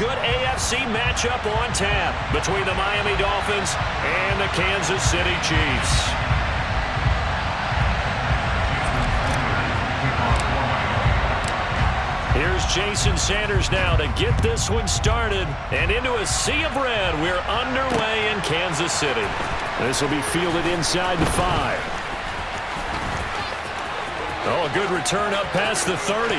good AFC matchup on tap between the Miami Dolphins and the Kansas City Chiefs. Here's Jason Sanders now to get this one started. And into a sea of red, we're underway in Kansas City. This will be fielded inside the 5. Oh, a good return up past the 30.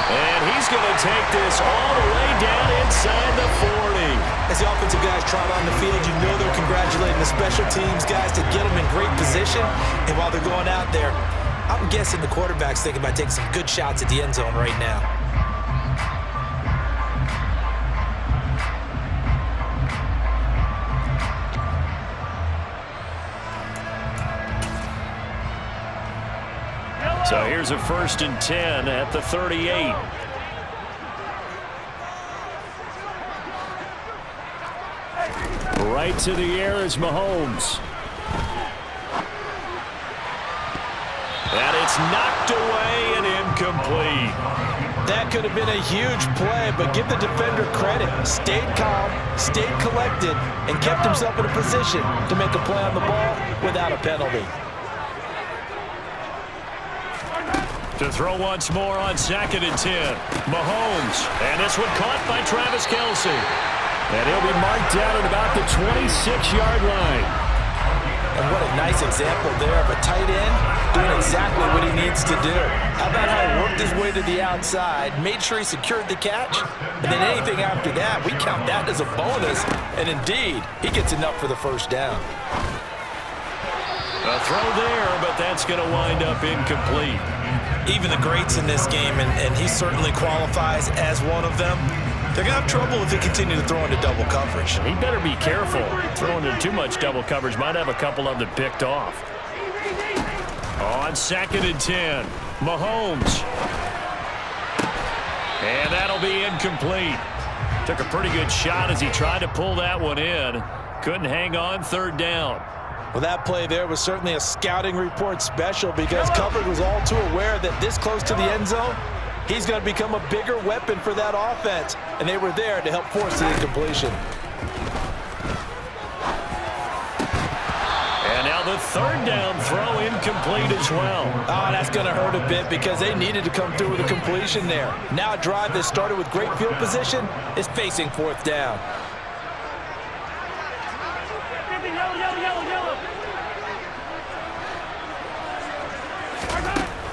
And he's going to take this all the way down inside the 40. As the offensive guys trot on the field, you know they're congratulating the special teams guys to get them in great position. And while they're going out there, I'm guessing the quarterback's thinking about taking some good shots at the end zone right now. So here's a 1st and 10 at the 38. Right to the air is Mahomes. And it's knocked away and incomplete. That could have been a huge play, but give the defender credit. Stayed calm, stayed collected, and kept himself in a position to make a play on the ball without a penalty. To throw once more on 2nd and 10. Mahomes. And this one caught by Travis Kelce. And he'll be marked down at about the 26-yard line. And what a nice example there of a tight end doing exactly what he needs to do. How about how he worked his way to the outside, made sure he secured the catch, and then anything after that, we count that as a bonus. And indeed, he gets enough for the 1st down. A throw there, but that's going to wind up incomplete. Even the greats in this game, and he certainly qualifies as one of them, they're going to have trouble if they continue to throw into double coverage. He better be careful. Throwing into too much double coverage might have a couple of them picked off. On 2nd and 10, Mahomes. And that'll be incomplete. Took a pretty good shot as he tried to pull that one in. Couldn't hang on 3rd down. Well, that play there was certainly a scouting report special because Covered was all too aware that this close to the end zone, he's going to become a bigger weapon for that offense. And they were there to help force the incompletion. And now the 3rd down throw incomplete as well. Oh, that's going to hurt a bit because they needed to come through with a completion there. Now a drive that started with great field position is facing 4th down.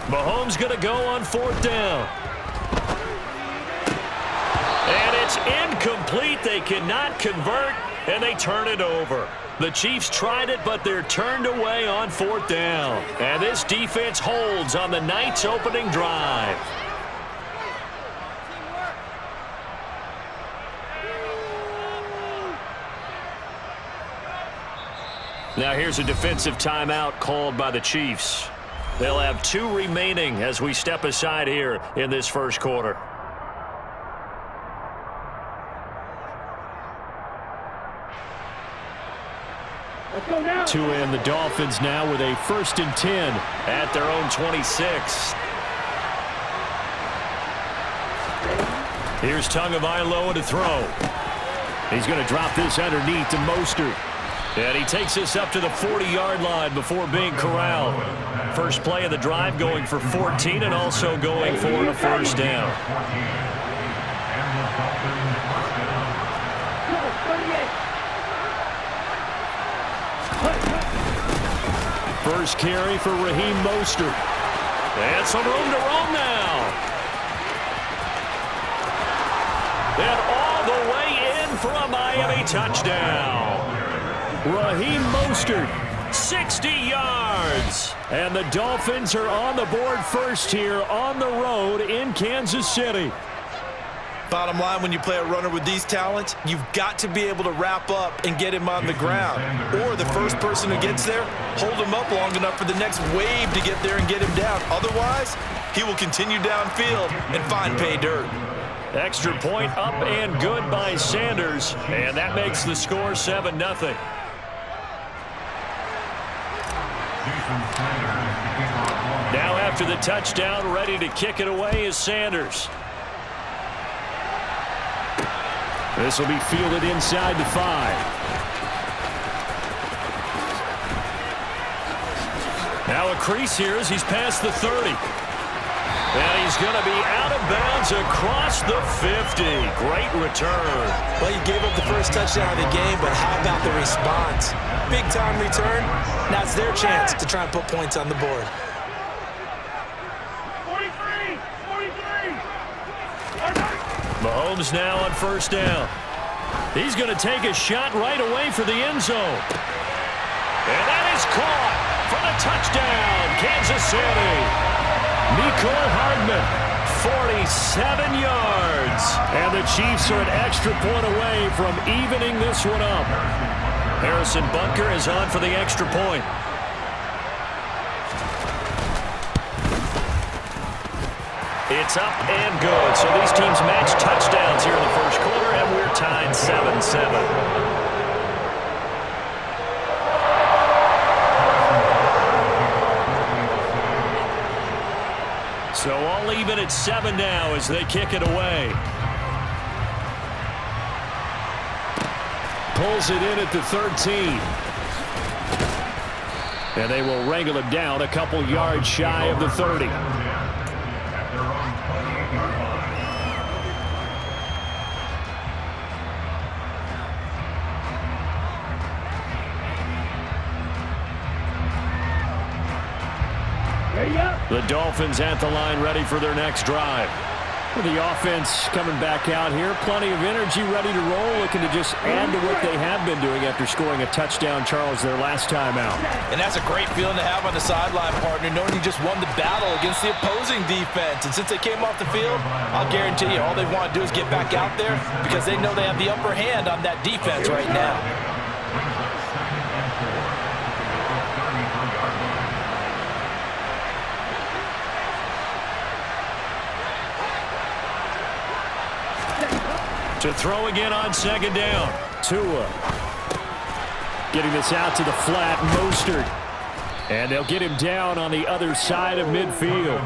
Mahomes going to go on 4th down. And it's incomplete. They cannot convert, and they turn it over. The Chiefs tried it, but they're turned away on 4th down. And this defense holds on the night's opening drive. Now here's a defensive timeout called by the Chiefs. They'll have 2 remaining as we step aside here in this 1st quarter. Let's go now. To end the Dolphins now with a 1st and 10 at their own 26. Here's Tagovailoa to throw. He's going to drop this underneath to Mostert. And he takes this up to the 40-yard line before being corralled. First play of the drive going for 14 and also going for a 1st down. First carry for Raheem Mostert. And some room to roam now. And all the way in for a Miami touchdown. Raheem Mostert, 60 yards. And the Dolphins are on the board first here on the road in Kansas City. Bottom line, when you play a runner with these talents, you've got to be able to wrap up and get him on the ground. Or the first person who gets there, hold him up long enough for the next wave to get there and get him down. Otherwise, he will continue downfield and find pay dirt. Extra point up and good by Sanders. And that makes the score 7-0. Now after the touchdown, ready to kick it away is Sanders. This will be fielded inside the 5. Now a crease here as he's past the 30. And he's going to be out of bounds across the 50. Great return. Well, you gave up the first touchdown of the game, but how about the response? Big-time return. Now it's their chance to try and put points on the board. 43! 43! Mahomes now on first down. He's going to take a shot right away for the end zone. And that is caught for the touchdown, Kansas City. Nicole Hardman, 47 yards. And the Chiefs are an extra point away from evening this one up. Harrison Butker is on for the extra point. It's up and good. So these teams match touchdowns here in the first quarter, and we're tied 7-7. So all even at 7 now as they kick it away. Pulls it in at the 13. And they will wrangle him down a couple yards shy of the 30. The Dolphins at the line ready for their next drive. The offense coming back out here. Plenty of energy, ready to roll, looking to just add to what they have been doing after scoring a touchdown, Charles, their last time out. And that's a great feeling to have on the sideline, partner, knowing you just won the battle against the opposing defense. And since they came off the field, I'll guarantee you all they want to do is get back out there because they know they have the upper hand on that defense right now. To throw again on second down. Tua getting this out to the flat. Mostert. And they'll get him down on the other side of midfield.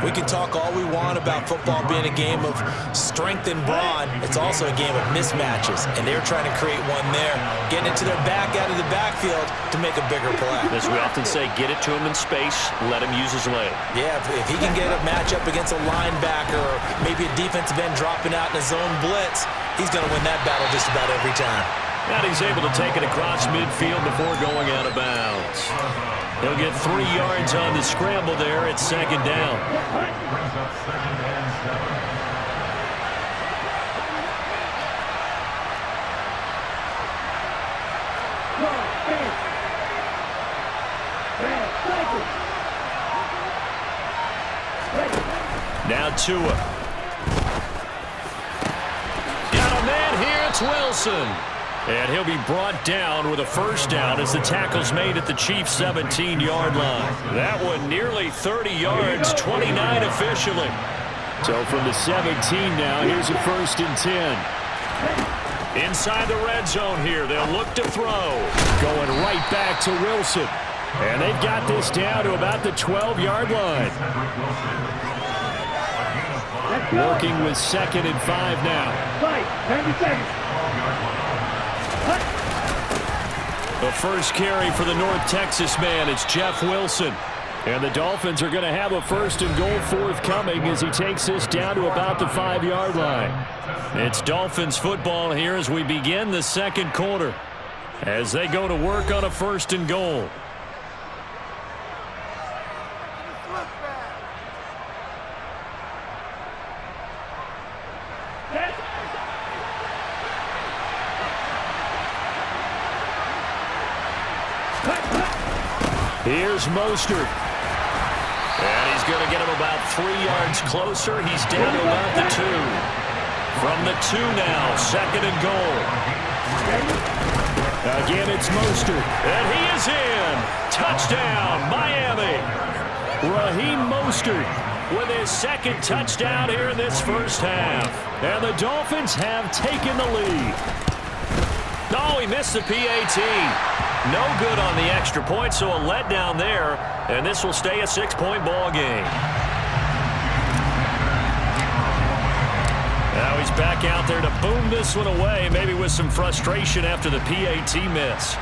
We can talk all we want about football being a game of strength and brawn. It's also a game of mismatches, and they're trying to create one there, getting it to their back out of the backfield to make a bigger play. As we often say, get it to him in space, let him use his leg. Yeah, if he can get a matchup against a linebacker or maybe a defensive end dropping out in a zone blitz, he's going to win that battle just about every time. And he's able to take it across midfield before going out of bounds. He'll get 3 yards on the scramble there at second down. Now Tua. Got a man here, it's Wilson. And he'll be brought down with a first down as the tackle's made at the Chiefs' 17-yard line. That one nearly 30 yards, 29 officially. So from the 17 now, here's a 1st and 10. Inside the red zone here, they'll look to throw. Going right back to Wilson. And they've got this down to about the 12-yard line. Working with 2nd and 5 now. 90 seconds. The first carry for the North Texas man, it's Jeff Wilson. And the Dolphins are going to have a 1st and goal forthcoming as he takes this down to about the 5-yard line. It's Dolphins football here as we begin the second quarter, as they go to work on a 1st and goal. Here's Mostert. And he's going to get him about 3 yards closer. He's down to about the 2. From the 2 now, 2nd and goal. Again, it's Mostert. And he is in. Touchdown, Miami. Raheem Mostert with his 2nd touchdown here in this first half. And the Dolphins have taken the lead. Oh, he missed the PAT. No good on the extra point, so a letdown there, and this will stay a 6-point ball game. Now he's back out there to boom this one away, maybe with some frustration after the PAT miss.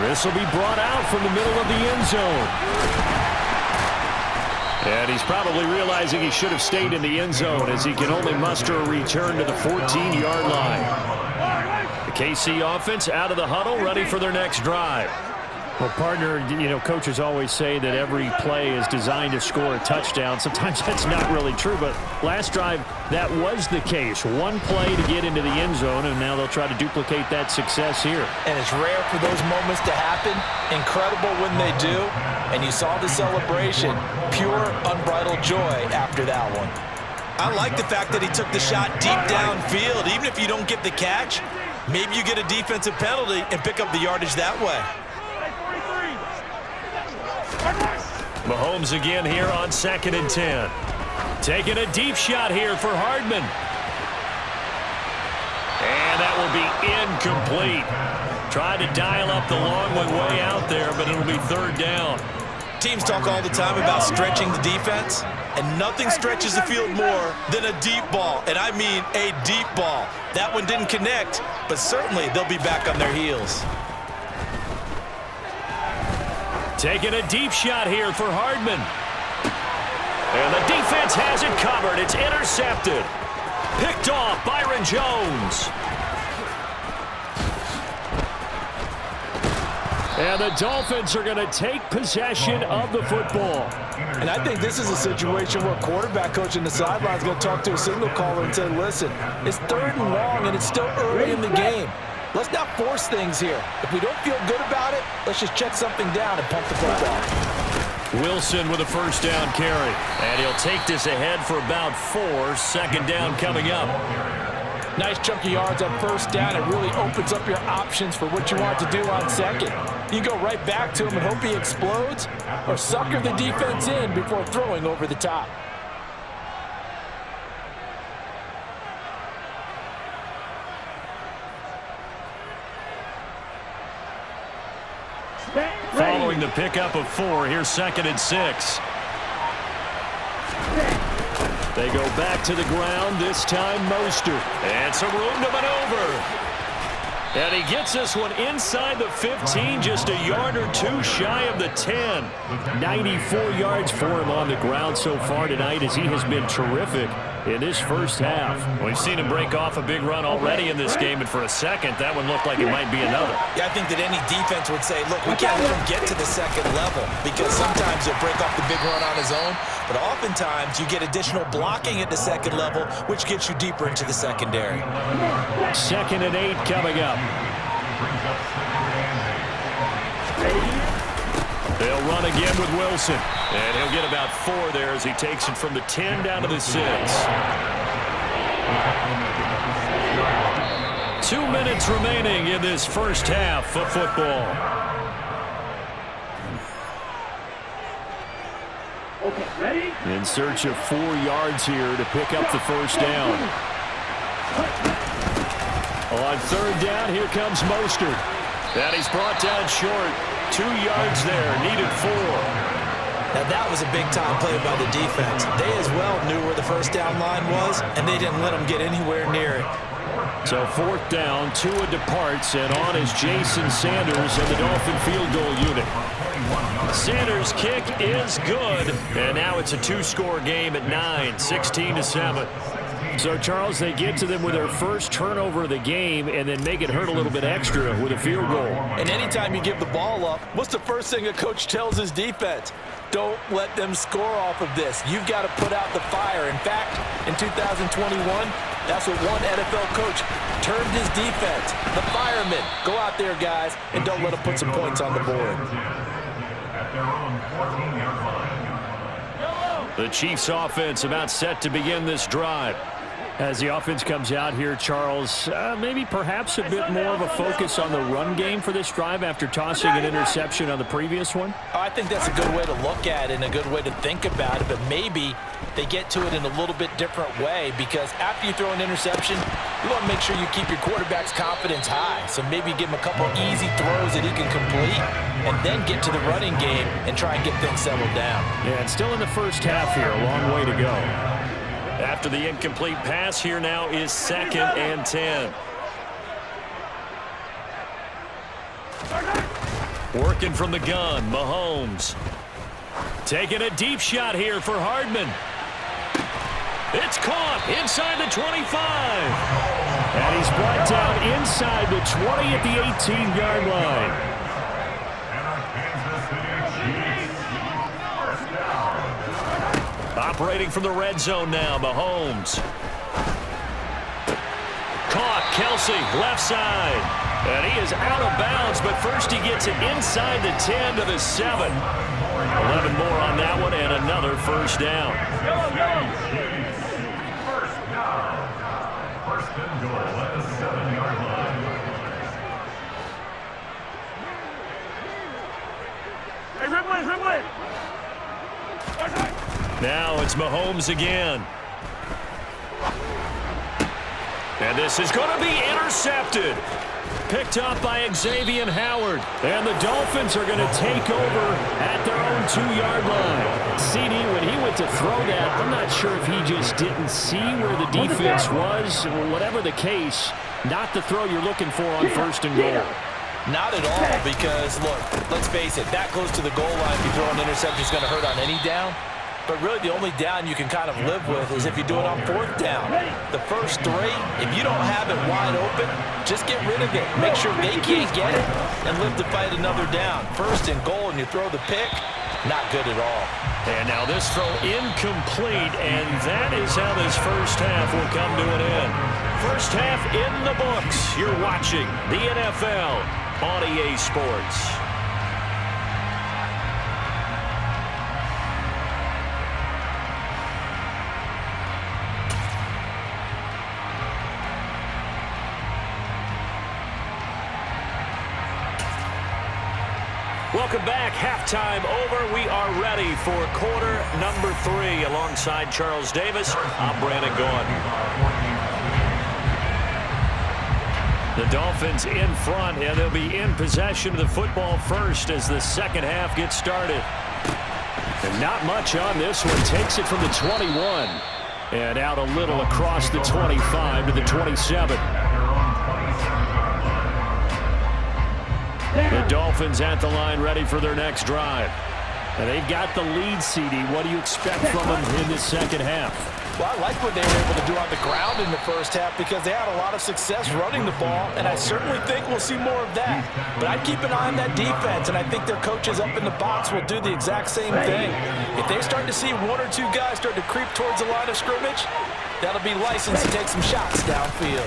This will be brought out from the middle of the end zone. And he's probably realizing he should have stayed in the end zone as he can only muster a return to the 14-yard line. The KC offense out of the huddle, ready for their next drive. Well, partner, coaches always say that every play is designed to score a touchdown. Sometimes that's not really true, but last drive, that was the case. One play to get into the end zone, and now they'll try to duplicate that success here. And it's rare for those moments to happen. Incredible when they do. And you saw the celebration. Pure, unbridled joy after that one. I like the fact that he took the shot deep downfield. Even if you don't get the catch, maybe you get a defensive penalty and pick up the yardage that way. Mahomes again here on 2nd and 10. Taking a deep shot here for Hardman. And that will be incomplete. Tried to dial up the long one way out there, but it'll be 3rd down. Teams talk all the time about stretching the defense, and nothing stretches the field more than a deep ball, and I mean a deep ball. That one didn't connect, but certainly they'll be back on their heels. Taking a deep shot here for Hardman. And the defense has it covered. It's intercepted. Picked off Byron Jones. And the Dolphins are going to take possession of the football. And I think this is a situation where quarterback coach in the sideline is going to talk to a signal caller and say, listen, it's 3rd and long and it's still early in the game. Let's not force things here. If we don't feel good about it, let's just check something down and pump the football. Wilson with a 1st down carry. And he'll take this ahead for about 4. 2nd down coming up. Nice chunky yards on 1st down. It really opens up your options for what you want to do on 2nd. You go right back to him and hope he explodes, or sucker the defense in before throwing over the top. Following the pickup of 4, here's 2nd and 6. They go back to the ground, this time Mostert. And some room to maneuver. And he gets this one inside the 15, just a yard or 2 shy of the 10. 94 yards for him on the ground so far tonight as he has been terrific in this first half. We've seen him break off a big run already in this game, and for a second, that one looked like it might be another. Yeah, I think that any defense would say, look, we can't let him get to the 2nd level because sometimes he'll break off the big run on his own, but oftentimes you get additional blocking at the 2nd level, which gets you deeper into the secondary. 2nd and 8 coming up. They'll run again with Wilson. And he'll get about 4 there as he takes it from the 10 down to the 6. 2 minutes remaining in this first half of football. Okay, ready? In search of 4 yards here to pick up the 1st down. On 3rd down, here comes Mostert. And he's brought down short. 2 yards there, needed 4. Now that was a big-time play by the defense. They as well knew where the 1st down line was, and they didn't let them get anywhere near it. So 4th down, Tua departs, and on is Jason Sanders and the Dolphin field goal unit. Sanders' kick is good, and now it's a 2-score game at 9, 16-7. So, Charles, they get to them with their first turnover of the game and then make it hurt a little bit extra with a field goal. And anytime you give the ball up, what's the first thing a coach tells his defense? Don't let them score off of this. You've got to put out the fire. In fact, in 2021, that's what one NFL coach termed his defense. The firemen. Go out there, guys, and don't let them put some points on the board. The Chiefs offense about set to begin this drive. As the offense comes out here, Charles, maybe perhaps a bit more of a focus on the run game for this drive after tossing an interception on the previous one? I think that's a good way to look at it and a good way to think about it, but maybe they get to it in a little bit different way because after you throw an interception, you want to make sure you keep your quarterback's confidence high. So maybe give him a couple easy throws that he can complete and then get to the running game and try and get things settled down. Yeah, it's still in the first half here, a long way to go. After the incomplete pass, here now is 2nd and 10. Working from the gun, Mahomes. Taking a deep shot here for Hardman. It's caught inside the 25. And he's brought down inside the 20 at the 18-yard line. Operating from the red zone now, Mahomes. Caught, Kelsey, left side. And he is out of bounds, but first he gets it inside the 10 to the 7. 11 more on that one, and another first down. First and goal at the 7-yard line. Hey, Ridley! Now it's Mahomes again. And this is going to be intercepted. Picked up by Xavier Howard. And the Dolphins are going to take over at their own 2-yard line. CD, when he went to throw that, I'm not sure if he just didn't see where the defense was. Whatever the case, not the throw you're looking for on 1st and goal. Not at all, because, look, let's face it, that close to the goal line, if you throw an interception, is going to hurt on any down. But really the only down you can kind of live with is if you do it on 4th down. The first 3, if you don't have it wide open, just get rid of it. Make sure they can't get it and live to fight another down. 1st and goal and you throw the pick, not good at all. And now this throw incomplete, and that is how this first half will come to an end. First half in the books. You're watching the NFL on EA Sports. Welcome back. Halftime over. We are ready for quarter number 3. Alongside Charles Davis, I'm Brandon Gaudin. The Dolphins in front, and they'll be in possession of the football first as the second half gets started. And not much on this one. Takes it from the 21 and out a little across the 25 to the 27. The Dolphins at the line ready for their next drive. And they've got the lead, CD. What do you expect from them in this second half? Well, I like what they were able to do on the ground in the first half because they had a lot of success running the ball, and I certainly think we'll see more of that. But I'd keep an eye on that defense, and I think their coaches up in the box will do the exact same thing. If they start to see 1 or 2 guys start to creep towards the line of scrimmage, that'll be licensed to take some shots downfield.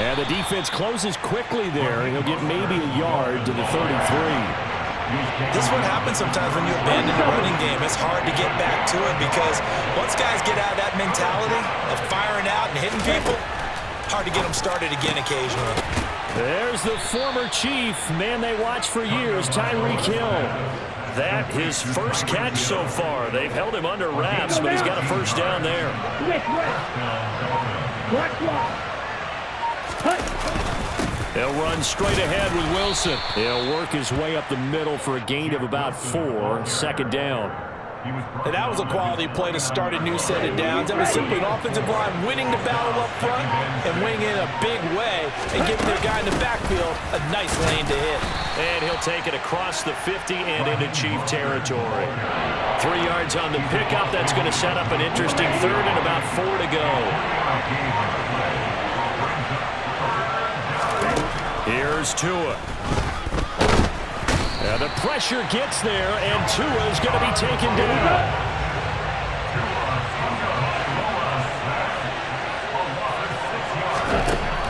And the defense closes quickly there. He'll get maybe a yard to the 33. This is what happens sometimes when you abandon the running game. It's hard to get back to it because once guys get out of that mentality of firing out and hitting people, hard to get them started again occasionally. There's the former Chief, man they watched for years, Tyreek Hill. That his first catch so far. They've held him under wraps, but he's got a first down there. They'll run straight ahead with Wilson. He'll work his way up the middle for a gain of about 4. Second down. And that was a quality play to start a new set of downs. That was simply an offensive line winning the battle up front and winning in a big way and giving their guy in the backfield a nice lane to hit. And he'll take it across the 50 and into Chief territory. 3 yards on the pickup. That's going to set up an interesting third and about 4 to go. Here's Tua. And the pressure gets there, and Tua is going to be taken down.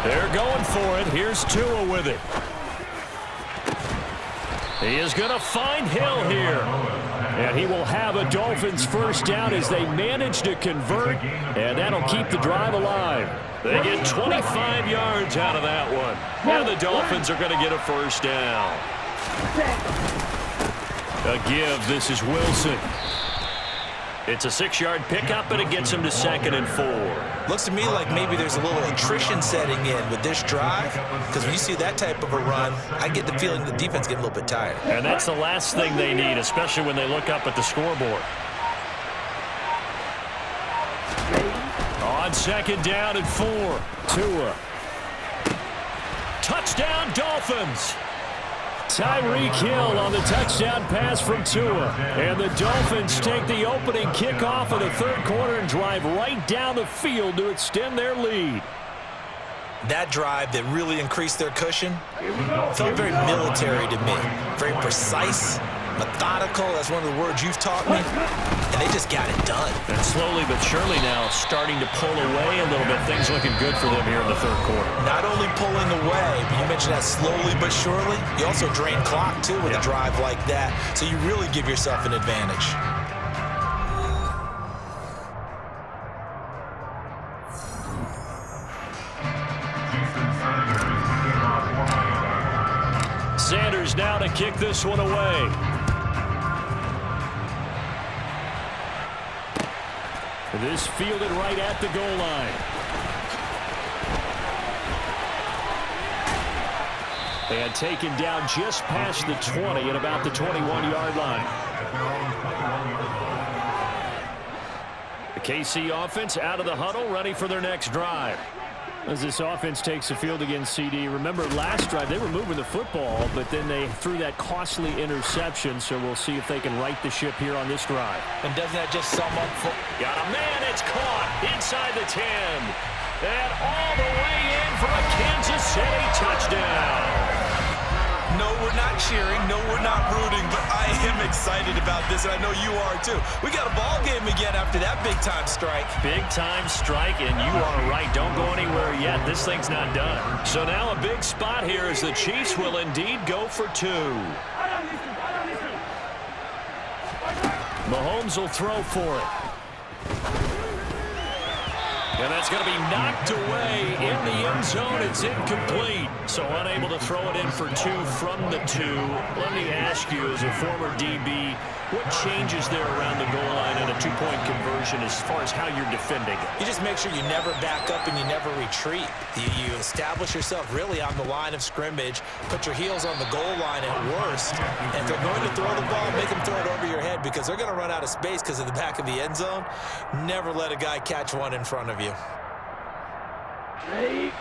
They're going for it. Here's Tua with it. He is going to find Hill here. And he will have a Dolphins first down as they manage to convert, and that'll keep the drive alive. They get 25 yards out of that one. And the Dolphins are going to get a first down. A give. This is Wilson. It's a 6-yard pickup, but it gets him to 2nd and 4. Looks to me like maybe there's a little attrition setting in with this drive, because when you see that type of a run, I get the feeling the defense getting a little bit tired. And that's the last thing they need, especially when they look up at the scoreboard. On second down and 4, Tua. Touchdown, Dolphins. Tyreek Hill on the touchdown pass from Tua. And the Dolphins take the opening kickoff of the third quarter and drive right down the field to extend their lead. That drive that really increased their cushion felt very military to me. Very precise, methodical. That's one of the words you've taught me. And they just got it done. And slowly but surely now starting to pull away a little bit. Things looking good for them here in the third quarter. Not only pulling away, but you mentioned that slowly but surely. You also drain clock, too, with a drive like that. So you really give yourself an advantage. Sanders now to kick this one away. This fielded right at the goal line. And taken down just past the 20 at about the 21-yard line. The KC offense out of the huddle, ready for their next drive. As this offense takes the field against CD. Remember, last drive, they were moving the football, but then they threw that costly interception, so we'll see if they can right the ship here on this drive. And doesn't that just sum up for... Got a man, it's caught inside the 10. And all the way in for a Kansas City touchdown. No, we're not cheering. No, we're not rooting, but I am excited about this, and I know you are too. We got a ball game again after that big-time strike. Big-time strike, and you are right. Don't go anywhere yet. This thing's not done. So now a big spot here as the Chiefs will indeed go for 2. Mahomes will throw for it. And that's going to be knocked away in the end zone. It's incomplete. So unable to throw it in for 2 from the 2. Let me ask you, as a former DB, what changes there around the goal line in a 2-point conversion as far as how you're defending it? You just make sure you never back up and you never retreat. You establish yourself really on the line of scrimmage, put your heels on the goal line at worst, and if they're going to throw the ball, make them throw it over your head because they're going to run out of space because of the back of the end zone. Never let a guy catch one in front of you. Ready.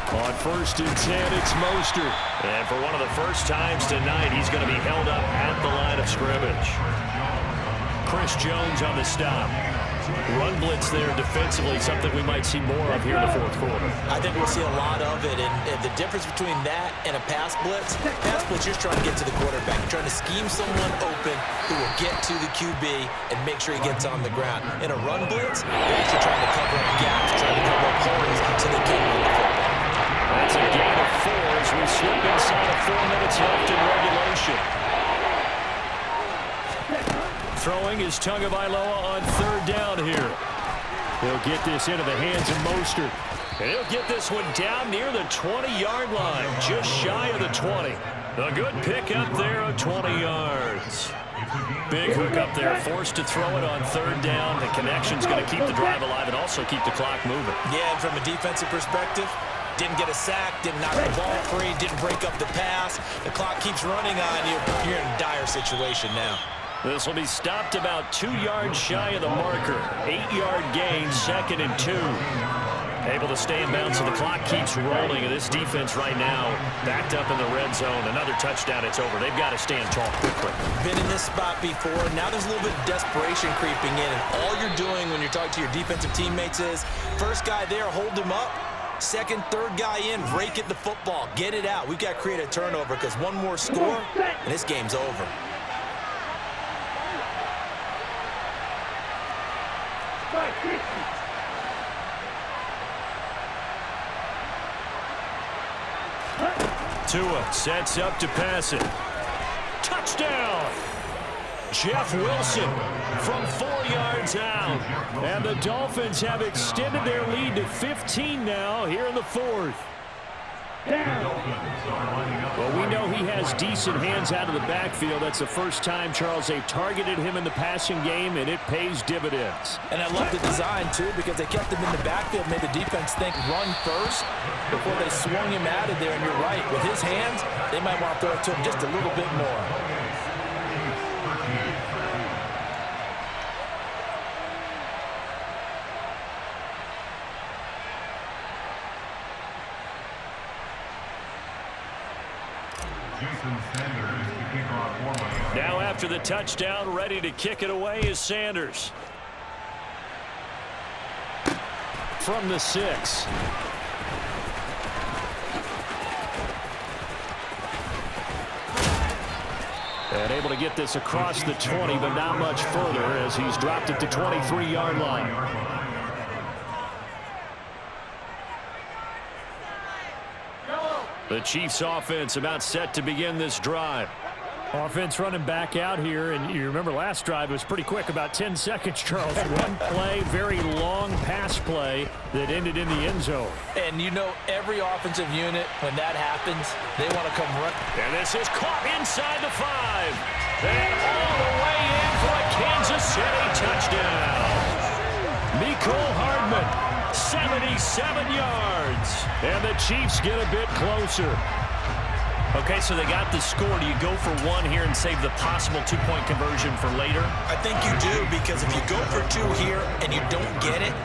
On 1st and 10, it's Mostert. And for one of the first times tonight, he's going to be held up at the line of scrimmage. Chris Jones on the stop. Run blitz there defensively, something we might see more of here in the fourth quarter. I think we'll see a lot of it, and the difference between that and a pass blitz, you're trying to get to the quarterback. You're trying to scheme someone open who will get to the QB and make sure he gets on the ground. In a run blitz, they're actually trying to cover up gaps, trying to cover up holes so they can't run the football. That's a gain of 4 as we slip inside of 4 minutes left in regulation. Throwing is Tagovailoa on 3rd down here. He'll get this into the hands of Mostert. And he'll get this one down near the 20-yard line, just shy of the 20. A good pick up there of 20 yards. Big hook up there, forced to throw it on 3rd down. The connection's going to keep the drive alive and also keep the clock moving. Yeah, and from a defensive perspective, didn't get a sack, didn't knock the ball free, didn't break up the pass. The clock keeps running on you. You're in a dire situation now. This will be stopped about 2 yards shy of the marker. 8-yard gain, 2nd and 2. Able to stay in bounds, so the clock keeps rolling. And this defense right now backed up in the red zone. Another touchdown, it's over. They've got to stand tall quickly. Been in this spot before. Now there's a little bit of desperation creeping in. And all you're doing when you're talking to your defensive teammates is, first guy there, hold him up. Second, third guy in, rake at the football. Get it out. We've got to create a turnover because one more score, and this game's over. Tua sets up to pass it. Touchdown! Jeff Wilson from 4 yards out. And the Dolphins have extended their lead to 15 now here in the 4th. Well, we know he has decent hands out of the backfield. That's the first time, Charles, they've targeted him in the passing game, and it pays dividends. And I love the design, too, because they kept him in the backfield, made the defense think run first before they swung him out of there. And you're right, with his hands, they might want to throw it to him just a little bit more. Jason Sanders to kick off for Miami. Now after the touchdown, ready to kick it away is Sanders. From the 6. And able to get this across the 20, but not much further as he's dropped it to 23-yard line. The Chiefs offense about set to begin this drive. Offense running back out here, and you remember last drive was pretty quick, about 10 seconds, Charles. One play, very long pass play that ended in the end zone. And you know every offensive unit, when that happens, they want to come run. And this is caught inside the 5. And all the way in for a Kansas City touchdown. Mecole Hardman, 77 yards. And the Chiefs get a bit closer. Okay, so they got the score. Do you go for one here and save the possible two-point conversion for later? I think you do, because if you go for 2 here and you don't get it,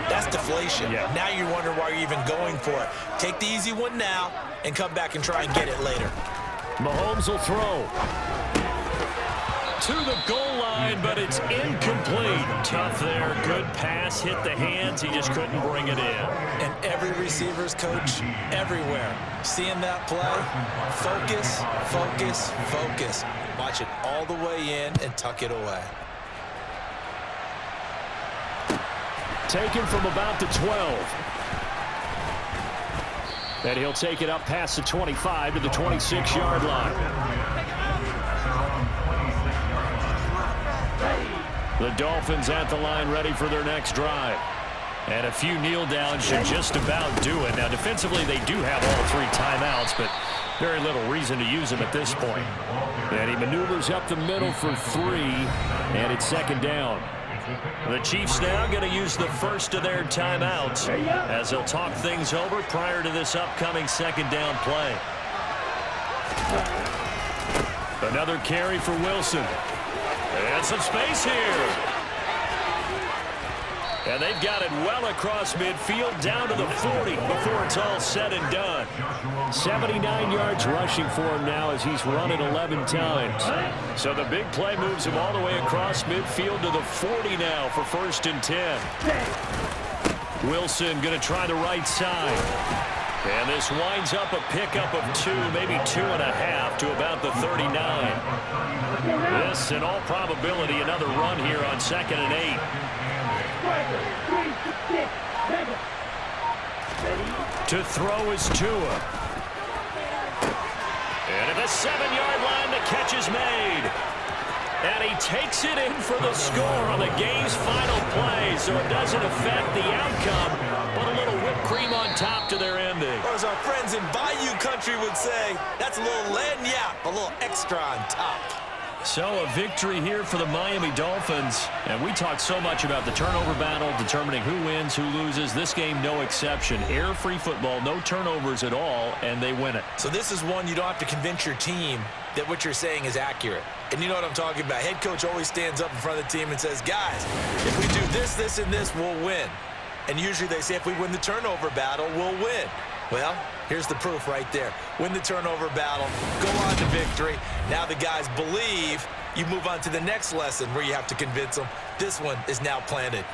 that's deflation. Yeah. Now you wonder why you're even going for it. Take the easy one now and come back and try and get it later. Mahomes will throw. To the goal line, but it's incomplete. Tough there. Good pass. Hit the hands. He just couldn't bring it in. And every receiver's coach everywhere, seeing that play, focus, focus, focus. Watch it all the way in and tuck it away. Taken from about the 12. And he'll take it up past the 25 to the 26-yard line. The Dolphins at the line ready for their next drive. And a few kneel downs should just about do it. Now, defensively, they do have all 3 timeouts, but very little reason to use them at this point. And he maneuvers up the middle for 3, and it's second down. The Chiefs now going to use the first of their timeouts as they'll talk things over prior to this upcoming second down play. Another carry for Wilson. And some space here. And they've got it well across midfield down to the 40 before it's all said and done. 79 yards rushing for him now as he's run it 11 times. So the big play moves him all the way across midfield to the 40 now for 1st and 10. Wilson going to try the right side. And this winds up a pickup of 2, maybe 2.5 to about the 39. This, in all probability, another run here on 2nd and 8. To throw is Tua. And at the 7-yard line, the catch is made. And he takes it in for the score on the game's final play, so it doesn't affect the outcome, but a little whipped cream on top to their ending. Or as our friends in Bayou Country would say, that's a little lagniappe, a little extra on top. So a victory here for the Miami Dolphins. And we talked so much about the turnover battle, determining who wins, who loses. This game, no exception. Error-free football, no turnovers at all, and they win it. So this is one you don't have to convince your team that what you're saying is accurate. And you know what I'm talking about. Head coach always stands up in front of the team and says, guys, if we do this, this, and this, we'll win. And usually they say if we win the turnover battle, we'll win. Well, here's the proof right there. Win the turnover battle, go on to victory. Now the guys believe. You move on to the next lesson where you have to convince them. This one is now planted.